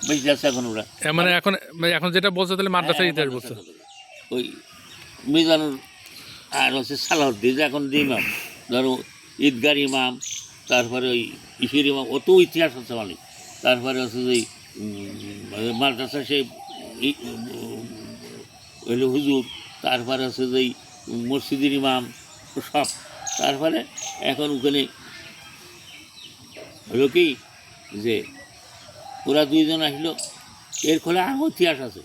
বেঁচে আছে এখন ওরা। মানে এখন এখন যেটা বলছো তাহলে মাদ্রাসার ইতিহাস বলছো। ওই মিজানুর আর হচ্ছে সালাউদ্দিন যে এখন যে ইমাম, ধরো ঈদগার ইমাম, তারপরে ওই ইসির ইমাম, অত ইতিহাস আছে অনেক। তারপরে হচ্ছে যে মাদ্রাসা সে হইল হুজুর, তারপরে হচ্ছে যে মসজিদের ইমাম সব। তারপরে এখন ওখানে হলো কি যে ওরা দুইজন আসলো, এর ফলে আরও ইতিহাস আছে,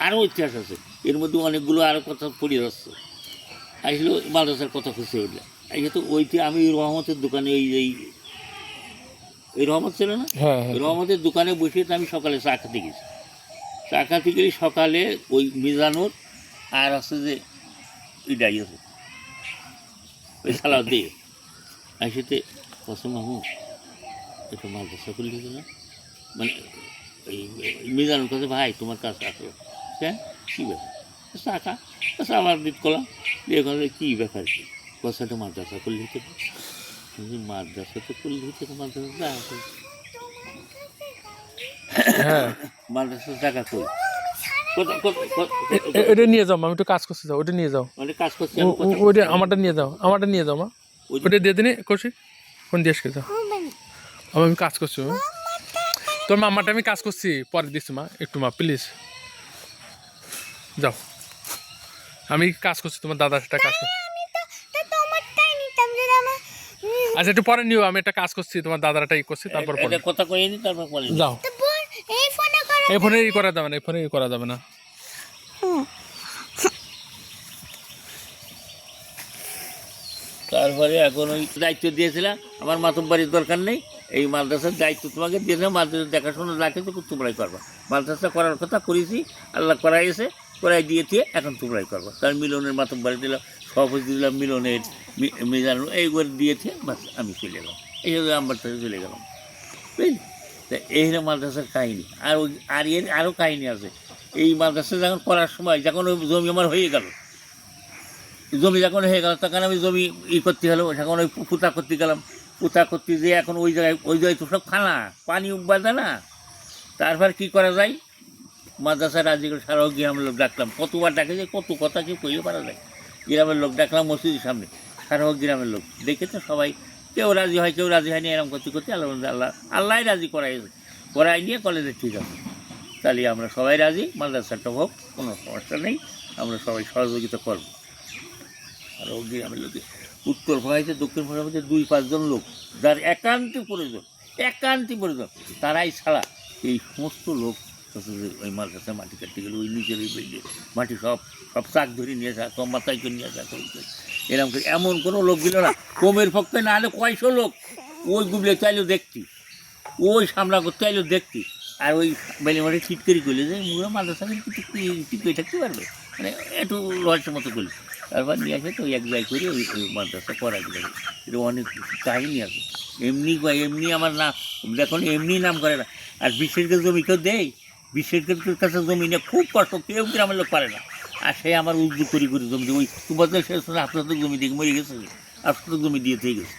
আরও ইতিহাস আছে, এর মধ্যে অনেকগুলো আরও কথা পড়ে যাচ্ছে। আসলো মাদ্রাসার কথা খুঁজতে উঠলে এই তো ওইটি আমি রহমতের দোকানে এই রহমত ছিল না, রহমতের দোকানে বসে তো আমি সকালে চা খেতে গেছি। চা খেতে গেলে সকালে ওই মিজানুর আর আছে যে ইডাই আছে ওই সালাদ দিয়ে আসেতে পছন্দ মামু একটু মাদ্রাসা করলি না, মানে এই মিজানুর কাছে ভাই তোমার কাছে আসলো, হ্যাঁ কী ব্যাপার টাকা আচ্ছা আমার দিক করলাম দিয়ে কী ব্যাপার কি কথাটা মাদ্রাসা করলে হতে মাদ্রাসা তো করলে হতে মাদ্রাসা মাদ্রাসার টাকা কই ওটা নিয়ে যাও, আমি একটু কাজ করতে যাও, ওটা নিয়ে যাও, মানে কাজ করছি ওইটা আমারটা নিয়ে যাও, আমারটা নিয়ে যাও মা, ওইটা দিয়ে দিনে করছি ফোন দিয়ে এসে যাও, আমি কাজ করছি, তোর মামাটা আমি কাজ করছি পরে দিচ্ছি মা, একটু মা প্লিজ যাও, আমি কাজ করছি তোমার দাদার সাথে কাজ করছি। আচ্ছা একটু পরে নিও, আমি একটা কাজ করছি তোমার দাদারটাই করছি, তারপর কথা কয়ে নি, তারপর যাও। এই ফোনে ই করা যাবে না, এই ফোনে ই করা যাবে না। তারপরে এখন ওই দায়িত্ব দিয়েছিলাম, আমার মাতব্বাড়ির দরকার নেই, এই মাদ্রাসার দায়িত্ব তোমাকে দিয়েছিলাম, মাদ্রাসা দেখাশোনা রাখে তো তোমরাই করবা, মাদ্রাসা করার কথা করেছি, আল্লাহ করাইছে, করাই দিয়েছে, এখন তোমরাই করবা। তার মিলনের মাতব্বাড়ি দিলাম, সভাপতি দিলাম, মিলনের মিজানুর এই করে দিয়েছে, বাস আমি চলে গেলাম, এইভাবে আমার কাছে চলে গেলাম, বুঝলি। তা এই হলো মাদ্রাসার কাহিনি। আর ওই আর এর আরও কাহিনি আছে। এই মাদ্রাসা যখন করার সময় যখন ওই জমি আমার হয়ে গেল, জমি যখন হয়ে গেল তখন আমি জমি করতে হলো, যখন ওই পুতা করতে গেলাম, পুতা করতে যেয়ে এখন ওই জায়গায় তো সব খানা পানি উঠবাদে না। তারপর কী করা যায়, মাদ্রাসা রাজি করে সারাও গ্রামের লোক ডাকলাম, কতবার ডাকে যে কত কথা কেউ কইলে পারা যায়, গ্রামের লোক ডাকলাম মসজিদের সামনে, সারাও গ্রামের লোক দেখে তো সবাই কেউ রাজি হয় কেউ রাজি হয়নি, এরকম করতে করতে আল্লাহ রাজি করাই নিয়ে কলেজে ঠিক আছে, তাহলে আমরা সবাই রাজি, মাদ্রাসাটা হোক, কোনো সমস্যা নেই, আমরা সবাই সহযোগিতা করব। আর ও গ্রামের লোকে উত্তর ভাগাইতে দক্ষিণ ভাগার মধ্যে 2-5 জন লোক যার একান্তিক প্রয়োজন তারাই ছাড়া এই সমস্ত লোক ওই মাদ্রাসায় মাটি কাটতে গেলে ওই নিচের ওই বেঁধে মাটি সব চাক ধরে নিয়ে আসা, সব মাথায় করে নিয়ে আসা, এরকম করে এমন কোনো লোক দিল না, কমের পক্ষে না হলে কয়শো লোক ওই গুবলে চাইলেও দেখতি, ওই সামলা করতে চাইলেও দেখতি। আর ওই বেলে মাঠে ঠিক করে করলে যে মুখে মাদ্রাসা ঠিক করে থাকতে পারবে, মানে একটু রহস্য মতো করলে তারপর নিয়ে আসে তো এক জায়গায় করে ওই মাদ্রাসা করা গেলে এটা অনেক কাহিনি আছে। এমনি আমার না দেখুন এমনি নাম করে না। আর বিশ্বের জমি কেউ দেয়, বিশ্বের কাছে জমি নিয়ে খুব কষ্ট, কেউ গ্রামের লোক পারে না। আর সে আমার উদ্যোগ করি জমি দিয়ে ওই তোমাদের শেষ আপনার জমি দিয়ে মরে গেছে, আপনার জমি দিয়ে থেকে গেছে,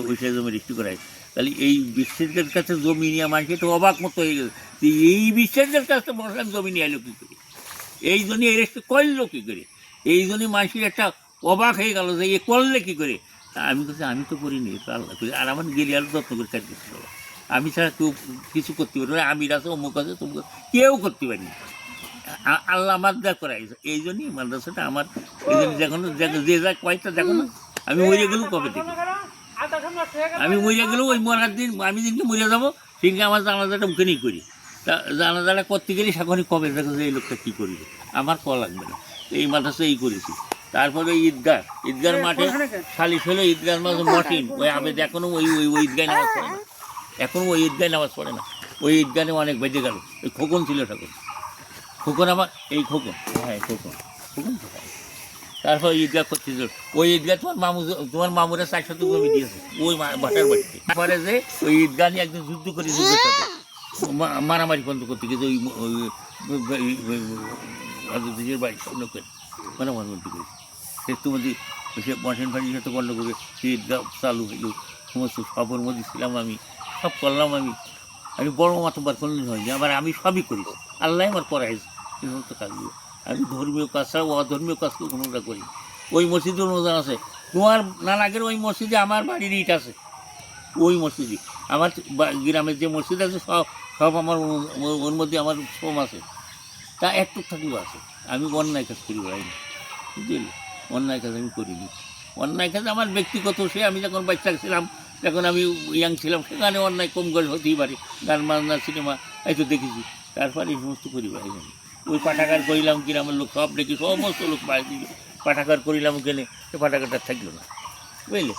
ওই সে জমি রেস্টি করায়। তাহলে এই বিশ্বের কাছে জমি নিয়ে মানুষ একটু অবাক মতো হয়ে গেছে, এই বিশ্বের কাছে বসলাম জমি নিয়ে এলো কী করে, এই জন্যই এই রেস্টি করলো কী করে, এই জন্যই মানুষের একটা অবাক হয়ে গেল যে এ করলে কী করে। আমি বলছি আমি তো করিনি, আল্লাহ করি। আর আমার গেলে আরও যত্ন করে কাজ করতে হবে, আমি ছাড়া কেউ কিছু করতে পারি না, আমির আছে অমুক আছে তমুক কেউ করতে পারিনি, আল্লাহ আমার যা করাইছে। এই জন্যই মাদ্রাসাটা আমার এই জন্য যখন যে যা কয়েকটা দেখো না, আমি মরে গেলেও কবে দেখি, আমি মরে গেলেও ওই মরার দিন আমি দিনকে মরে যাবো সেদিনকে আমার জানাজাটা ওখানেই করি। তা জানাজাটা করতে গেলে সেখানে কবে দেখো যে এই লোকটা কী করবে, আমার ক লাগবে না, এই মাদ্রাসা এই করেছি। তারপরে ওই ঈদগার মাঠে শালিশ হলো, ঈদগার মাঠে মটিন ওই আবেদ এখনও ওই ঈদগায় নামাজ পড়ে না, এখনও ওই ঈদগায় নামাজ পড়ে না, ওই ঈদগানে অনেক বেজে গেল। ওই খোকন ছিল খোকন আমার এই খোকন, হ্যাঁ খোকন তারপর ঈদগাহ করতে ওই ঈদগাহ তোমার মামুরা 400 জমি দিয়েছে ওই বাটার বাড়িতে। তারপরে যে ওই ঈদগাহ নিয়ে একদিন যুদ্ধ করে মারামারি বন্ধ করতে গেছে, ওই বাড়ির সামনে করে মারামারি বন্ধ করেছে। সে তোমাদের সে মশান ফাঁড়ির সাথে গণ্ডগোলে সে ঈদগাহ চালু হইল, সমস্ত সবর মধ্যে ছিলাম আমি, সব করলাম আমি। আমি বড় মাতব্বর কোনদিন হয়নি, আবার আমি সবই করি, আল্লাহ আমার করাইছে এই সমস্ত কাজগুলো। আমি ধর্মীয় কাজ ছাড়া অধর্মীয় কাজকে কোনোটা করি। ওই মসজিদের অনুদান আছে, তোমার নানাগের ওই মসজিদে আমার বাড়ির ইট আছে, ওই মসজিদে আমার গ্রামের যে মসজিদ আছে সব সব আমার ওর মধ্যে আমার শ্রম আছে, তা একটু থাকলেও আছে। আমি অন্যায় কাজ করি ভাই, বুঝলি, অন্যায় কাজ আমি করিনি। অন্যায় কাজ আমার ব্যক্তিগত, সে আমি যখন বাচ্চা ছিলাম, যখন আমি ইয়াং ছিলাম, সেখানে অন্যায় কম করে হতেই পারে, গান বাজনা সিনেমা এই তো দেখেছি, তারপরে এই সমস্ত করি ভাই। ওই পাঠাগার করিলাম, গ্রামের লোক সব দেখি, সমস্ত লোক বাইরে দিল, পাঠাগার করিলাম ওখানে, সে পাঠাগারটা থাকলো না, বুঝলে।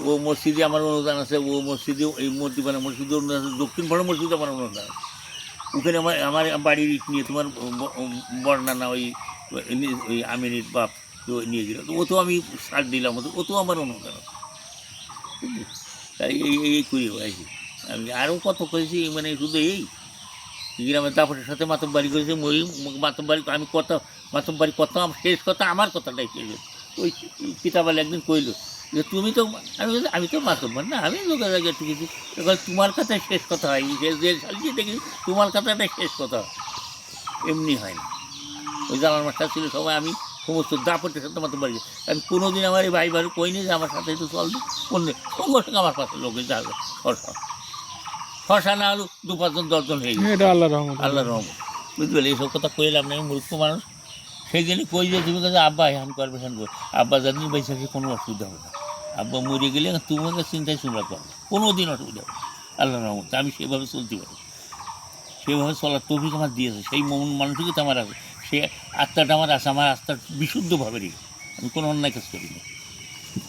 ও মসজিদে আমার অনুদান আছে, ও মসজিদে এই মসজিদ মসজিদের অনুদান আছে, দক্ষিণ ভারত মসজিদে আমার অনুদান আছে। ওখানে আমার আমার বাড়ির ইট নিয়ে তোমার বর্ণানা ওই ওই আমিনের বাপ তো নিয়ে গেল, ও তো আমি সার দিলাম, ও তো আমার অনুদান আছে, বুঝলি। তাই এই করি ভাই। আমি আরও কত করেছি, মানে শুধু এই গ্রামের দাপটের সাথে মাতব্বাড়ি করেছি, ওই মাতব্বাড়ি আমি কথা মাতব্বাড়ি কথা শেষ কথা আমার কথাটাই শেষ হয়েছে। ওই পিতাবালে একদিন কইল যে তুমি তো, আমি তো মাতব্বর না, আমি লোকের জায়গায় ঠুকেছি, এবার তোমার কথাই শেষ কথা হয়, যে সাজিয়ে দেখি তোমার কথাটাই শেষ কথা হয়, এমনি হয় না। ওই জালাল মাস্টার ছিল সবাই, আমি সমস্ত দাপটের সাথে মাতব্বাড়ি, আমি কোনো দিন আমার এই ভাই ভাই কইনি যে আমার সাথে একটু চল দিই, কোন দিন সঙ্গে সঙ্গে আমার পাশে লোকের যাবে, শশা না হলো 2-5 জন 10 জন হয়ে গেছে, এটা আল্লাহর রহমত। আল্লাহর রহমত, বুঝতে পারলে। এইসব কথা কইলাম না, আমি মূর্খ মানুষ। সেই জন্য কই যে তুমি কাছে আব্বা আমি পারমিশন করি, আব্বা জানি বৈশাখে কোনো অসুবিধা হবে না, আব্বা মরে গেলে তোমাকে চিন্তায় শুনতে পারবো, কোনো দিন অসুবিধা হবে না, আল্লাহর রহমত। আমি সেভাবে চলতে পারি, সেভাবে চলার তৌফিক আমার দিয়েছে, সেই মন মানসিকতা আমার আছে, সে আত্মাটা আমার আছে, আমার আত্মার বিশুদ্ধভাবে রেখে আমি কোনো অন্যায় কাজ করি না।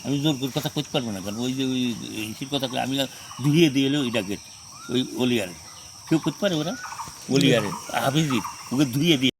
আমি জোর করে কথা করতে পারবো না, কারণ ওই যে ওই হিসির কথা আমি ধুয়ে দিয়ে এলো ওইটা গেট, ওই অলিয়ারে কেউ করতে পারে, ওরা অলিয়ারে হাফিজির ওকে ধুয়ে দিয়ে